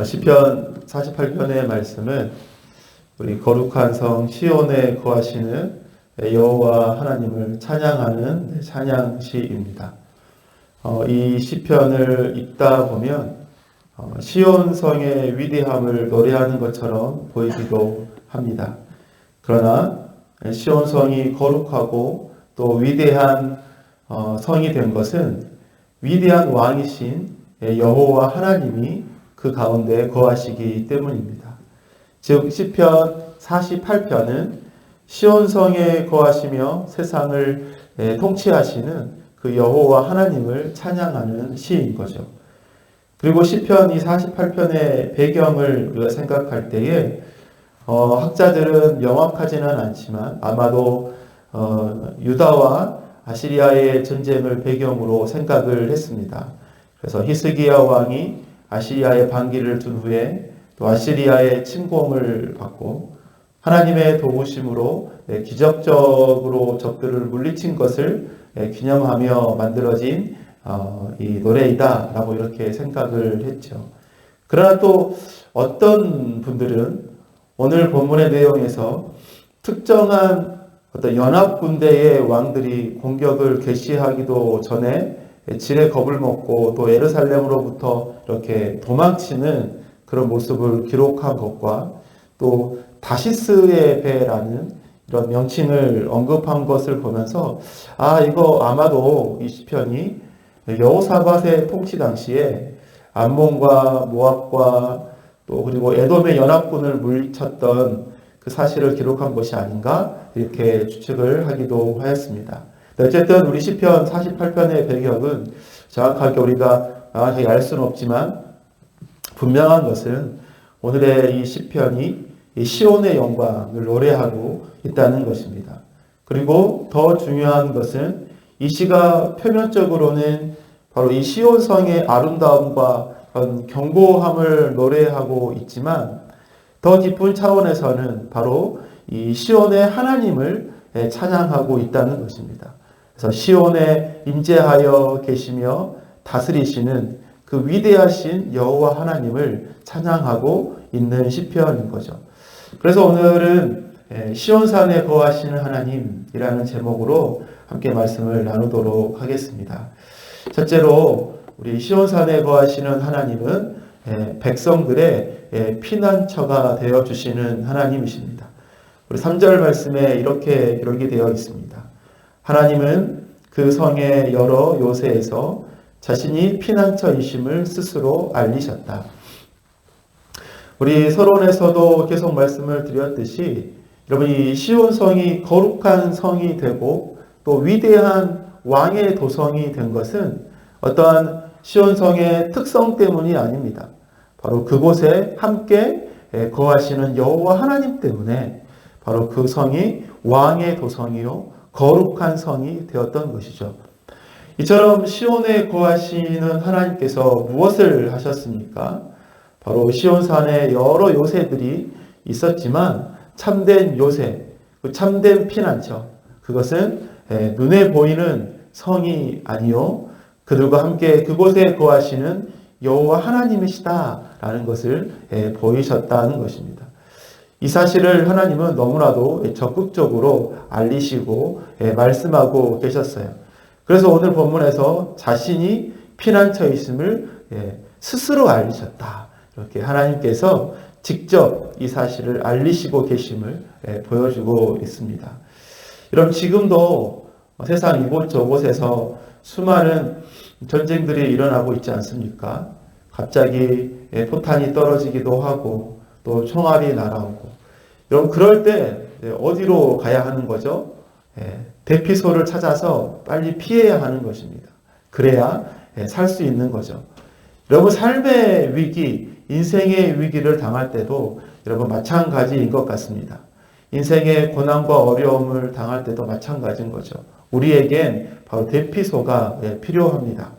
시편 48편의 말씀은 우리 거룩한 성 시온에 거하시는 여호와 하나님을 찬양하는 찬양시입니다. 이 시편을 읽다 보면 시온 성의 위대함을 노래하는 것처럼 보이기도 합니다. 그러나 시온 성이 거룩하고 또 위대한 성이 된 것은 위대한 왕이신 여호와 하나님이 그 가운데 거하시기 때문입니다. 즉 시편 48편은 시온성에 거하시며 세상을 통치하시는 그 여호와 하나님을 찬양하는 시인 거죠. 그리고 시편 이 48편의 배경을 우리가 생각할 때에 학자들은 명확하지는 않지만 아마도 유다와 아시리아의 전쟁을 배경으로 생각을 했습니다. 그래서 히스기야 왕이 아시리아의 반기를 둔 후에 또 아시리아의 침공을 받고 하나님의 도우심으로 기적적으로 적들을 물리친 것을 기념하며 만들어진 이 노래이다 라고 이렇게 생각을 했죠. 그러나 또 어떤 분들은 오늘 본문의 내용에서 특정한 어떤 연합군대의 왕들이 공격을 개시하기도 전에 지레 겁을 먹고 또 예루살렘으로부터 이렇게 도망치는 그런 모습을 기록한 것과 또 다시스의 배라는 이런 명칭을 언급한 것을 보면서 이거 아마도 이 시편이 여호사밧의 통치 당시에 암몬과 모압과 또 그리고 에돔의 연합군을 물리쳤던 그 사실을 기록한 것이 아닌가 이렇게 추측을 하기도 하였습니다. 어쨌든 우리 시편 48편의 배경은 정확하게 우리가 정확하게 알 수는 없지만 분명한 것은 오늘의 이 시편이 이 시온의 영광을 노래하고 있다는 것입니다. 그리고 더 중요한 것은 이 시가 표면적으로는 바로 이 시온성의 아름다움과 견고함을 노래하고 있지만 더 깊은 차원에서는 바로 이 시온의 하나님을 찬양하고 있다는 것입니다. 그래서 시온에 임재하여 계시며 다스리시는 그 위대하신 여호와 하나님을 찬양하고 있는 시편인 거죠. 그래서 오늘은 시온산에 거하시는 하나님이라는 제목으로 함께 말씀을 나누도록 하겠습니다. 첫째로 우리 시온산에 거하시는 하나님은 백성들의 피난처가 되어주시는 하나님이십니다. 우리 3절 말씀에 이렇게 기록이 되어 있습니다. 하나님은 그 성의 여러 요새에서 자신이 피난처이심을 스스로 알리셨다. 우리 서론에서도 계속 말씀을 드렸듯이 여러분 이 시온성이 거룩한 성이 되고 또 위대한 왕의 도성이 된 것은 어떠한 시온성의 특성 때문이 아닙니다. 바로 그곳에 함께 거하시는 여호와 하나님 때문에 바로 그 성이 왕의 도성이요 거룩한 성이 되었던 것이죠. 이처럼 시온에 거하시는 하나님께서 무엇을 하셨습니까? 바로 시온산에 여러 요새들이 있었지만 참된 요새, 참된 피난처, 그것은 눈에 보이는 성이 아니요 그들과 함께 그곳에 거하시는 여호와 하나님이시다라는 것을 보이셨다는 것입니다. 이 사실을 하나님은 너무나도 적극적으로 알리시고 말씀하고 계셨어요. 그래서 오늘 본문에서 자신이 피난처이심을 스스로 알리셨다. 이렇게 하나님께서 직접 이 사실을 알리시고 계심을 보여주고 있습니다. 여러분 지금도 세상 이곳저곳에서 수많은 전쟁들이 일어나고 있지 않습니까? 갑자기 포탄이 떨어지기도 하고 또 총알이 날아오고 여러분 그럴 때 어디로 가야 하는 거죠? 대피소를 찾아서 빨리 피해야 하는 것입니다. 그래야 살 수 있는 거죠. 여러분 삶의 위기, 인생의 위기를 당할 때도 여러분 마찬가지인 것 같습니다. 인생의 고난과 어려움을 당할 때도 마찬가지인 거죠. 우리에겐 바로 대피소가 필요합니다.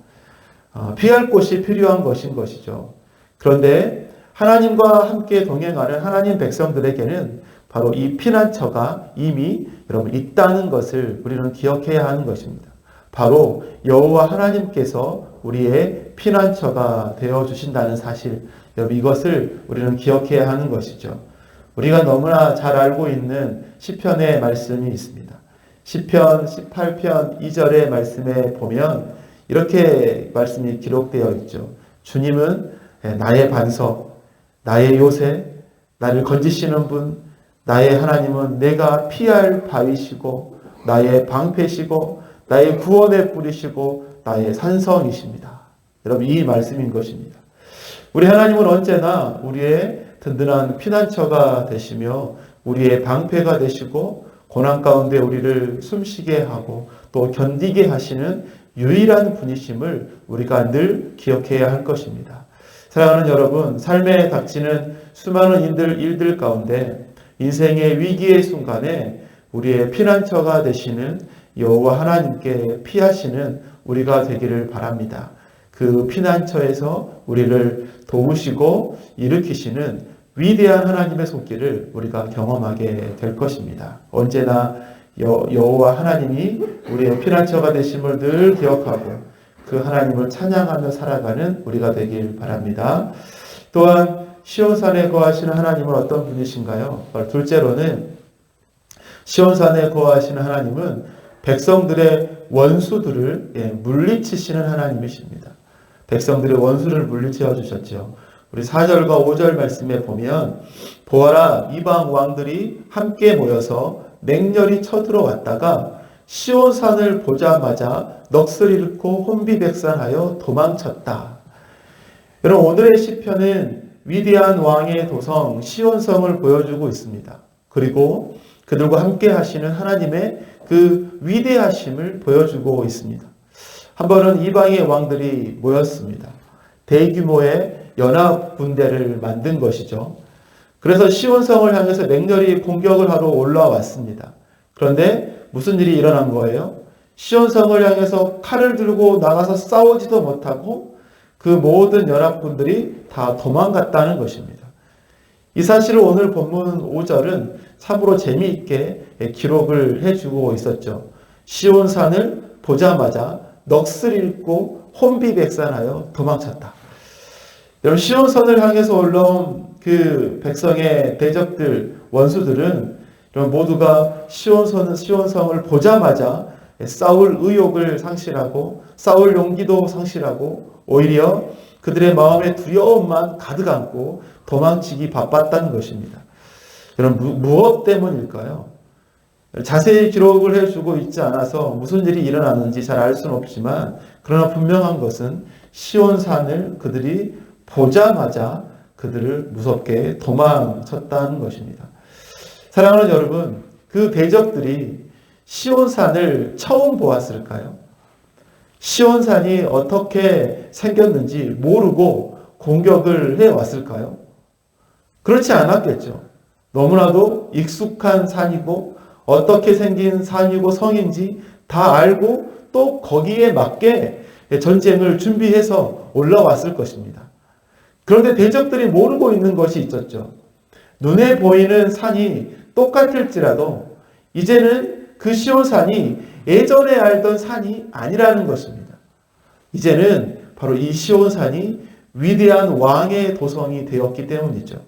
피할 곳이 필요한 것인 것이죠. 그런데 하나님과 함께 동행하는 하나님 백성들에게는 바로 이 피난처가 이미 여러분 있다는 것을 우리는 기억해야 하는 것입니다. 바로 여호와 하나님께서 우리의 피난처가 되어 주신다는 사실, 여러분 이것을 우리는 기억해야 하는 것이죠. 우리가 너무나 잘 알고 있는 시편의 말씀이 있습니다. 시편 18편 2절의 말씀에 보면 이렇게 말씀이 기록되어 있죠. 주님은 나의 반석, 나의 요새, 나를 건지시는 분, 나의 하나님은 내가 피할 바위시고 나의 방패시고 나의 구원의 뿌리시고 나의 산성이십니다. 여러분 이 말씀인 것입니다. 우리 하나님은 언제나 우리의 든든한 피난처가 되시며 우리의 방패가 되시고 고난 가운데 우리를 숨쉬게 하고 또 견디게 하시는 유일한 분이심을 우리가 늘 기억해야 할 것입니다. 사랑하는 여러분, 삶에 닥치는 수많은 일들 가운데 인생의 위기의 순간에 우리의 피난처가 되시는 여호와 하나님께 피하시는 우리가 되기를 바랍니다. 그 피난처에서 우리를 도우시고 일으키시는 위대한 하나님의 손길을 우리가 경험하게 될 것입니다. 언제나 여호와 하나님이 우리의 피난처가 되심을 늘 기억하고 그 하나님을 찬양하며 살아가는 우리가 되길 바랍니다. 또한 시온산에 거하시는 하나님은 어떤 분이신가요? 둘째로는 시온산에 거하시는 하나님은 백성들의 원수들을 물리치시는 하나님이십니다. 백성들의 원수를 물리쳐 주셨죠. 우리 4절과 5절 말씀에 보면 보아라 이방 왕들이 함께 모여서 맹렬히 쳐들어왔다가 시온산을 보자마자 넋을 잃고 혼비백산하여 도망쳤다. 여러분 오늘의 시편은 위대한 왕의 도성 시온성을 보여주고 있습니다. 그리고 그들과 함께 하시는 하나님의 그 위대하심을 보여주고 있습니다. 한 번은 이방의 왕들이 모였습니다. 대규모의 연합 군대를 만든 것이죠. 그래서 시온성을 향해서 맹렬히 공격을 하러 올라왔습니다. 그런데 무슨 일이 일어난 거예요? 시온성을 향해서 칼을 들고 나가서 싸우지도 못하고 그 모든 연합군들이 다 도망갔다는 것입니다. 이 사실을 오늘 본문 5절은 참으로 재미있게 기록을 해주고 있었죠. 시온산을 보자마자 넋을 잃고 혼비백산하여 도망쳤다. 여러분 시온산을 향해서 올라온 그 백성의 대적들, 원수들은 모두가 시온성을 보자마자 싸울 의욕을 상실하고 싸울 용기도 상실하고 오히려 그들의 마음에 두려움만 가득 안고 도망치기 바빴다는 것입니다. 여러분 무엇 때문일까요? 자세히 기록을 해주고 있지 않아서 무슨 일이 일어났는지 잘 알 수는 없지만 그러나 분명한 것은 시온산을 그들이 보자마자 그들을 무섭게 도망쳤다는 것입니다. 사랑하는 여러분, 그 대적들이 시온산을 처음 보았을까요? 시온산이 어떻게 생겼는지 모르고 공격을 해왔을까요? 그렇지 않았겠죠. 너무나도 익숙한 산이고 어떻게 생긴 산이고 성인지 다 알고 또 거기에 맞게 전쟁을 준비해서 올라왔을 것입니다. 그런데 대적들이 모르고 있는 것이 있었죠. 눈에 보이는 산이 똑같을지라도 이제는 그 시온산이 예전에 알던 산이 아니라는 것입니다. 이제는 바로 이 시온산이 위대한 왕의 도성이 되었기 때문이죠.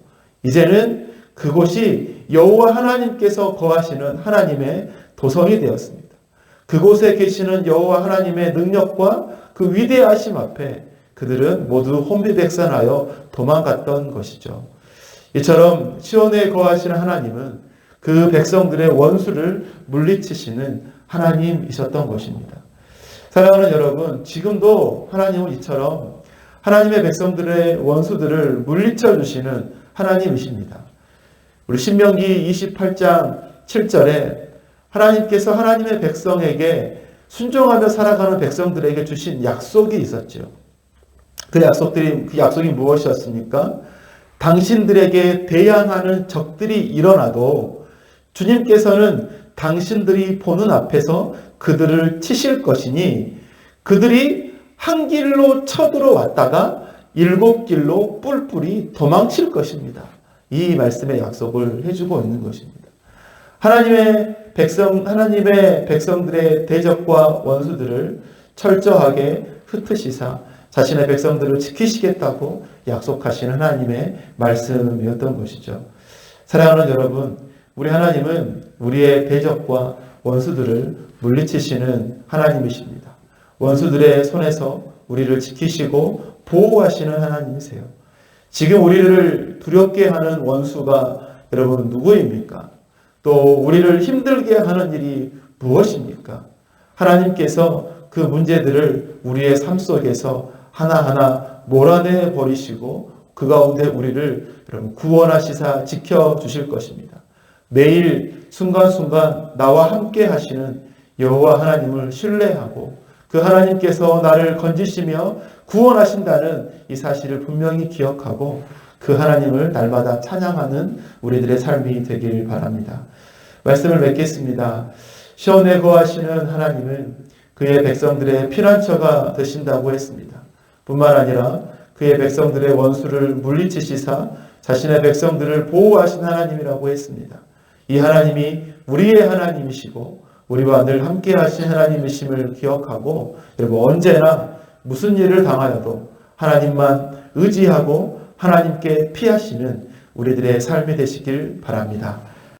이제는 그곳이 여호와 하나님께서 거하시는 하나님의 도성이 되었습니다. 그곳에 계시는 여호와 하나님의 능력과 그 위대하심 앞에 그들은 모두 혼비백산하여 도망갔던 것이죠. 이처럼 시온에 거하시는 하나님은 그 백성들의 원수를 물리치시는 하나님이셨던 것입니다. 사랑하는 여러분, 지금도 하나님은 이처럼 하나님의 백성들의 원수들을 물리쳐 주시는 하나님이십니다. 우리 신명기 28장 7절에 하나님께서 하나님의 백성에게 순종하며 살아가는 백성들에게 주신 약속이 있었죠. 그 약속이 무엇이었습니까? 당신들에게 대항하는 적들이 일어나도 주님께서는 당신들이 보는 앞에서 그들을 치실 것이니 그들이 한 길로 쳐들어왔다가 7길로 뿔뿔이 도망칠 것입니다. 이 말씀의 약속을 해주고 있는 것입니다. 하나님의 백성들의 대적과 원수들을 철저하게 흩으시사 자신의 백성들을 지키시겠다고 약속하신 하나님의 말씀이었던 것이죠. 사랑하는 여러분, 우리 하나님은 우리의 대적과 원수들을 물리치시는 하나님이십니다. 원수들의 손에서 우리를 지키시고 보호하시는 하나님이세요. 지금 우리를 두렵게 하는 원수가 여러분 누구입니까? 또 우리를 힘들게 하는 일이 무엇입니까? 하나님께서 그 문제들을 우리의 삶 속에서 하나하나 몰아내 버리시고 그 가운데 우리를 여러분 구원하시사 지켜주실 것입니다. 매일 순간순간 나와 함께 하시는 여호와 하나님을 신뢰하고 그 하나님께서 나를 건지시며 구원하신다는 이 사실을 분명히 기억하고 그 하나님을 날마다 찬양하는 우리들의 삶이 되길 바랍니다. 말씀을 맺겠습니다. 시온에 거하시는 하나님은 그의 백성들의 피난처가 되신다고 했습니다. 뿐만 아니라 그의 백성들의 원수를 물리치시사 자신의 백성들을 보호하신 하나님이라고 했습니다. 이 하나님이 우리의 하나님이시고 우리와 늘 함께 하신 하나님이심을 기억하고 여러분 언제나 무슨 일을 당하여도 하나님만 의지하고 하나님께 피하시는 우리들의 삶이 되시길 바랍니다.